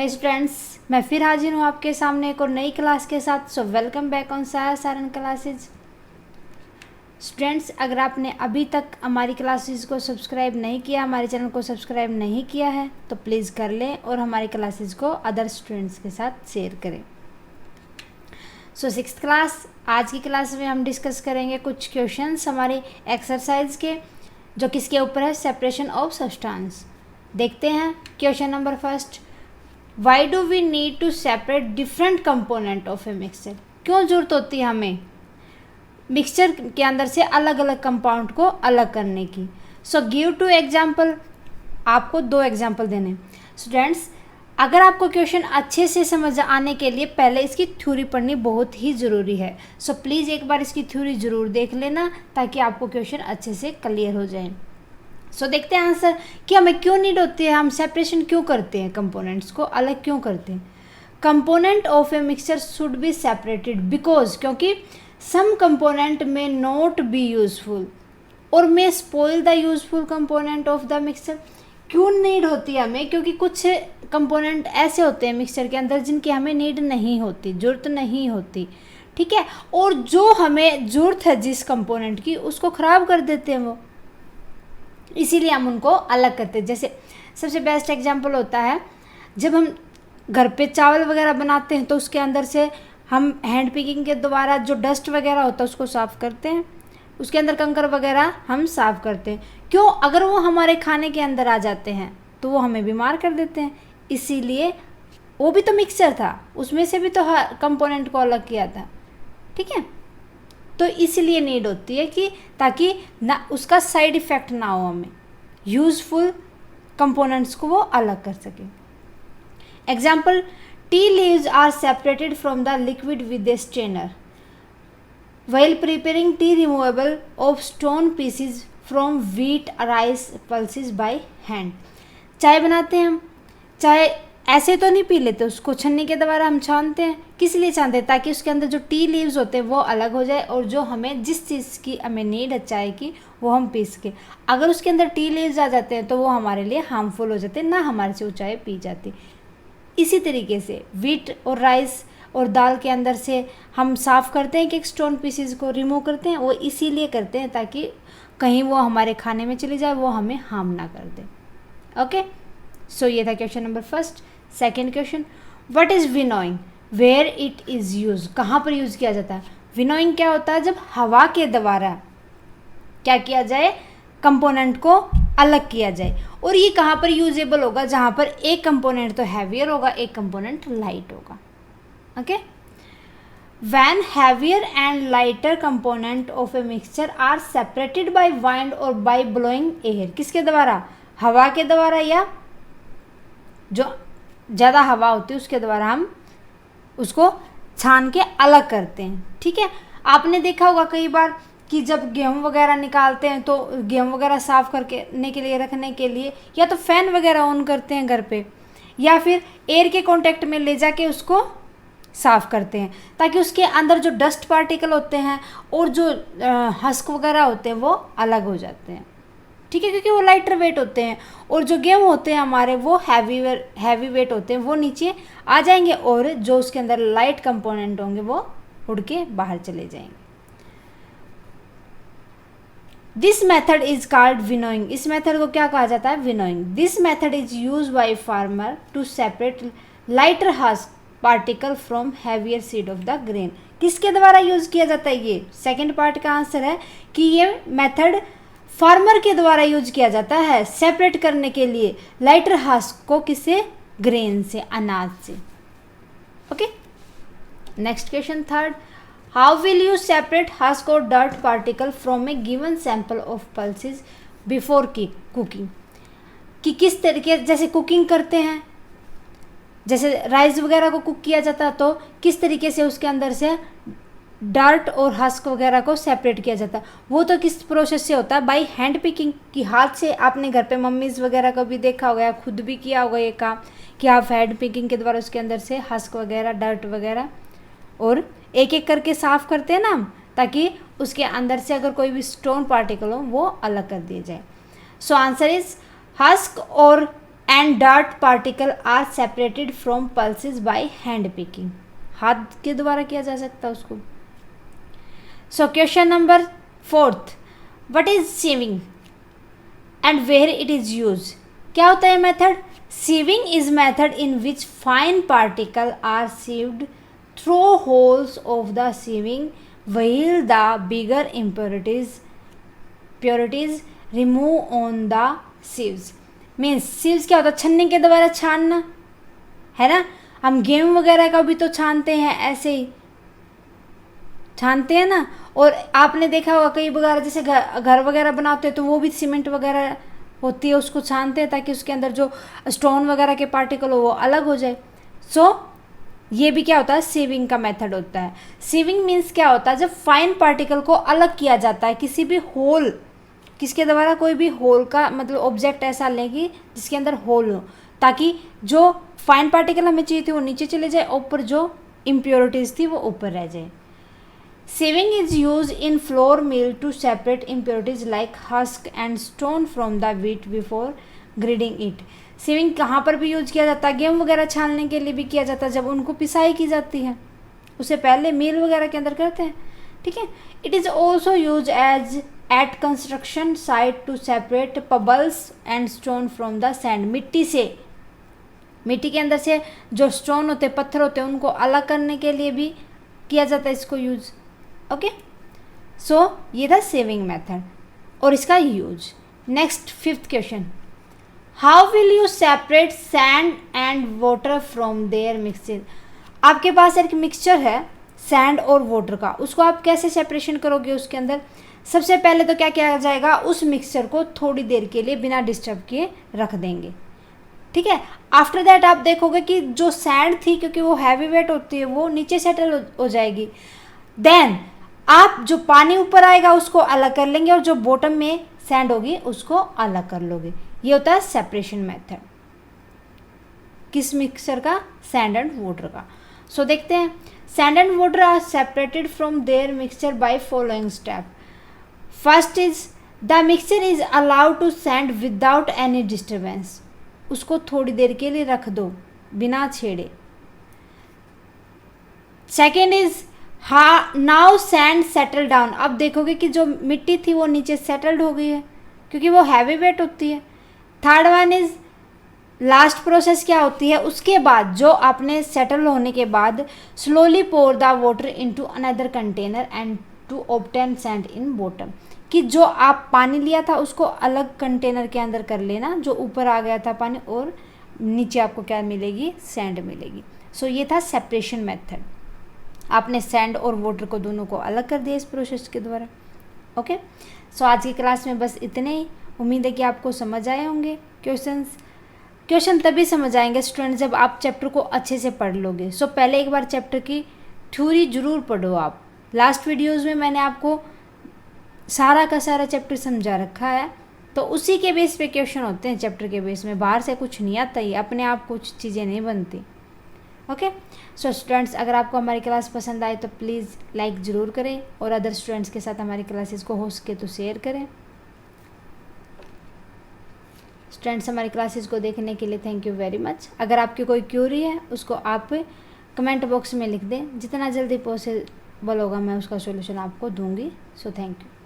है स्टूडेंट्स, मैं फिर हाजिर हूँ आपके सामने एक और नई क्लास के साथ। So welcome back on Saran classes. Students, अगर आपने अभी तक हमारी क्लासेस को सब्सक्राइब नहीं किया, हमारे चैनल को सब्सक्राइब नहीं किया है तो प्लीज़ कर लें और हमारी क्लासेस को अदर स्टूडेंट्स के साथ शेयर करें। सो सिक्स्थ क्लास, आज की क्लास में हम डिस्कस करेंगे कुछ क्वेश्चंस हमारे एक्सरसाइज के, जो किसके ऊपर है, सेपरेशन ऑफ सब्सटेंस। देखते हैं question number first. Why do we need to separate different component of a mixture. क्यों जरूरत होती है हमें मिक्सचर के अंदर से अलग अलग कंपाउंड को अलग करने की। सो गिव टू एग्जाम्पल, आपको 2 एग्जाम्पल देने। स्टूडेंट्स, अगर आपको क्वेश्चन अच्छे से समझ आने के लिए पहले इसकी थ्योरी पढ़नी बहुत ही ज़रूरी है। सो प्लीज़ एक बार इसकी थ्योरी ज़रूर देख लेना ताकि आपको क्वेश्चन अच्छे से क्लियर हो जाए। सो देखते हैं आंसर कि हमें क्यों नीड होती है, हम सेपरेशन क्यों करते हैं, कंपोनेंट्स को अलग क्यों करते हैं। Component of a mixture should be separated because, क्योंकि some component may not be useful और may spoil the useful component of the mixture. क्यों नीड होती है हमें, क्योंकि कुछ कंपोनेंट ऐसे होते हैं मिक्सचर के अंदर जिनकी हमें नीड नहीं होती, ज़रूरत नहीं होती, ठीक है, और जो हमें ज़रूरत है जिस कंपोनेंट की उसको ख़राब कर देते हैं वो, इसीलिए हम उनको अलग करते हैं। जैसे सबसे बेस्ट एग्जांपल होता है जब हम घर पे चावल वगैरह बनाते हैं तो उसके अंदर से हम हैंड पिकिंग के द्वारा जो डस्ट वगैरह होता है उसको साफ़ करते हैं, उसके अंदर कंकर वगैरह हम साफ़ करते हैं। क्यों? अगर वो हमारे खाने के अंदर आ जाते हैं तो वो हमें बीमार कर देते हैं, इसीलिए वो भी तो मिक्सचर था, उसमें से भी तो हर कंपोनेंट को अलग किया था, ठीक है। तो इसलिए नीड होती है कि ताकि ना उसका साइड इफ़ेक्ट ना हो, हमें यूज़फुल कंपोनेंट्स को वो अलग कर सके। Example, tea leaves are separated from the liquid with a strainer while preparing tea removable of stone pieces from wheat rice pulses by hand। चाय बनाते हैं हम, चाय ऐसे तो नहीं पी लेते, उसको छन्नी के द्वारा हम छानते हैं। किस लिए छानते हैं? ताकि उसके अंदर जो टी लीव्स होते हैं वो अलग हो जाए और जो हमें जिस चीज़ की हमें नीड है चाय की वो हम पी सके। अगर उसके अंदर टी लीव्स आ जाते हैं तो वो हमारे लिए हार्मफुल हो जाते हैं, ना हमारे से वो चाय पी जाती। इसी तरीके से व्हीट और राइस और दाल के अंदर से हम साफ़ करते हैं कि स्टोन पीसीज को रिमूव करते हैं, वो इसीलिए करते हैं ताकि कहीं वो हमारे खाने में चली जाए, वो हमें हार्म ना कर दे। ओके, सो ये था question number first. Second question, what is winnowing, where it is use, कहाँ पर यूज़ किया जाता है। विनोइंग क्या होता है? जब हवा के द्वारा क्या किया जाए, कंपोनेंट को अलग किया जाए। और ये कहाँ पर यूजेबल होगा? जहाँ पर एक कंपोनेंट तो हैवियर होगा, एक कंपोनेंट लाइट होगा। Okay, when heavier and lighter component of a mixture are separated by wind or by blowing air। किसके द्वारा? हवा के द्वारा, या जो ज़्यादा हवा होती है उसके द्वारा हम उसको छान के अलग करते हैं, ठीक है। आपने देखा होगा कई बार कि जब गेहूँ वगैरह निकालते हैं तो गेहूँ वगैरह साफ़ करने के लिए, रखने के लिए या तो फ़ैन वगैरह ऑन करते हैं घर पे, या फिर एयर के कांटेक्ट में ले जाके उसको साफ़ करते हैं ताकि उसके अंदर जो डस्ट पार्टिकल होते हैं और जो हस्क वगैरह होते हैं वो अलग हो जाते हैं, ठीक है, क्योंकि वो लाइटर वेट होते हैं। और जो गेहूँ होते हैं हमारे वो हैवी वेट होते हैं, वो नीचे आ जाएंगे और जो उसके अंदर लाइट कंपोनेंट होंगे वो उड़ के बाहर चले जाएंगे। This method is called winnowing. इस मेथड को क्या कहा जाता है? Winnowing. This method is use by farmer to separate lighter husk particle from heavier seed of the grain. किसके द्वारा यूज किया जाता है? ये सेकेंड पार्ट का आंसर है कि ये मेथड फार्मर के द्वारा यूज किया जाता है सेपरेट करने के लिए लाइटर हस्क को, किससे? ग्रेन से, अनाज से। Okay, next question third, how will you separate husk और dirt particle from a given sample of pulses before cooking. कि किस तरीके, जैसे कुकिंग करते हैं, जैसे राइस वगैरह को कुक किया जाता है तो किस तरीके से उसके अंदर से डर्ट और हस्क वगैरह को सेपरेट किया जाता है। वो तो किस प्रोसेस से होता है? बाय हैंड पिकिंग, की हाथ से। आपने घर पे मम्मीज़ वगैरह को भी देखा होगा या खुद भी किया होगा ये काम कि आप हैंड पिकिंग के द्वारा उसके अंदर से हस्क वगैरह, डर्ट वगैरह और एक एक करके साफ़ करते हैं ना हम, ताकि उसके अंदर से अगर कोई भी स्टोन पार्टिकल हो वो अलग कर दिए जाए। सो आंसर इज हस्क और and dirt particle are separated from pulses by hand picking, हाथ के द्वारा किया जा सकता है उसको। So question number 4, what is sieving and where it is use. क्या होता है method? Sieving is method in which fine particle are sieved through holes of the sieving wheel the bigger purities remove on the sieves. Means sieves क्या होता है? छन्नी के द्वारा छानना, है ना। हम गेहूं वगैरह का भी तो छानते हैं, ऐसे ही छानते हैं ना। और आपने देखा होगा कई वगैरह जैसे घर वगैरह बनाते हैं तो वो भी सीमेंट वगैरह होती है, उसको छानते हैं ताकि उसके अंदर जो स्टोन वगैरह के पार्टिकल हो वो अलग हो जाए। सो ये भी क्या होता है? सीविंग का मेथड होता है। सीविंग मीन्स क्या होता है? जब फाइन पार्टिकल को अलग किया जाता है किसी भी होल, किसके द्वारा, कोई भी होल का मतलब ऑब्जेक्ट ऐसा लेंगे जिसके अंदर होल हो, ताकि जो फाइन पार्टिकल हमें चाहिए थी वो नीचे चले जाए, ऊपर जो इम्प्योरिटीज थी वो ऊपर रह जाए। Sieving is use in flour mill to separate impurities like husk and stone from the wheat before grading it. Sieving कहाँ पर भी यूज किया जाता है? गेहूँ वगैरह छानने के लिए भी किया जाता है, जब उनको पिसाई की जाती है उससे पहले मिल वगैरह के अंदर करते हैं, ठीक है। It is also use as at construction site to separate pebbles and stone from the sand. मिट्टी से, मिट्टी के अंदर से जो स्टोन होते, पत्थर होते हैं, उनको अलग करने के लिए भी किया जाता है इसको यूज। ओके, सो ये था सेविंग मेथड और इसका use. Next 5th question, how will you separate sand and water from their mixture. आपके पास एक मिक्सचर है सैंड और वाटर का, उसको आप कैसे सेपरेशन करोगे उसके अंदर? सबसे पहले तो क्या किया जाएगा, उस मिक्सचर को थोड़ी देर के लिए बिना डिस्टर्ब किए रख देंगे, ठीक है। आफ्टर दैट आप देखोगे कि जो सैंड थी, क्योंकि वो हैवी वेट होती है, वो नीचे सेटल हो जाएगी। देन आप जो पानी ऊपर आएगा उसको अलग कर लेंगे और जो बॉटम में सैंड होगी उसको अलग कर लोगे। ये होता है सेपरेशन मेथड। किस मिक्सचर का? सैंड एंड वाटर का। सो देखते हैं, sand and water are separated from their mixture by following step. First is the mixture is allowed to sand without एनी डिस्टर्बेंस। उसको थोड़ी देर के लिए रख दो बिना छेड़े। Second is now sand settle down. अब देखोगे कि जो मिट्टी थी वो नीचे सेटल्ड हो गई है, क्योंकि वो हैवी वेट होती है। Third one is last process क्या होती है, उसके बाद जो आपने सेटल होने के बाद slowly pour the water into another container and to obtain sand in bottom. कि जो आप पानी लिया था उसको अलग कंटेनर के अंदर कर लेना, जो ऊपर आ गया था पानी, और नीचे आपको क्या मिलेगी? सैंड मिलेगी। सो ये था सेपरेशन मेथड। आपने सैंड और वाटर को दोनों को अलग कर दिया इस प्रोसेस के द्वारा। ओके, सो आज की क्लास में बस इतने ही। उम्मीद है कि आपको समझ आए होंगे क्वेश्चन तभी समझ आएंगे स्टूडेंट जब आप चैप्टर को अच्छे से पढ़ लोगे। सो पहले एक बार चैप्टर की थ्योरी जरूर पढ़ो आप। लास्ट वीडियोज़ में मैंने आपको सारा का सारा चैप्टर समझा रखा है, तो उसी के बेस पे क्वेश्चन होते हैं चैप्टर के बेस में। बाहर से कुछ नहीं आता, ही अपने आप कुछ चीज़ें नहीं बनती। ओके, सो स्टूडेंट्स, अगर आपको हमारी क्लास पसंद आए तो प्लीज़ लाइक ज़रूर करें और अदर स्टूडेंट्स के साथ हमारी क्लासेस को हो सके तो शेयर करें। स्टूडेंट्स, हमारी क्लासेस को देखने के लिए थैंक यू वेरी मच। अगर आपकी कोई क्यूरी है उसको आप कमेंट बॉक्स में लिख दें, जितना जल्दी पॉसिबल होगा मैं उसका सॉल्यूशन आपको दूंगी। So thank you.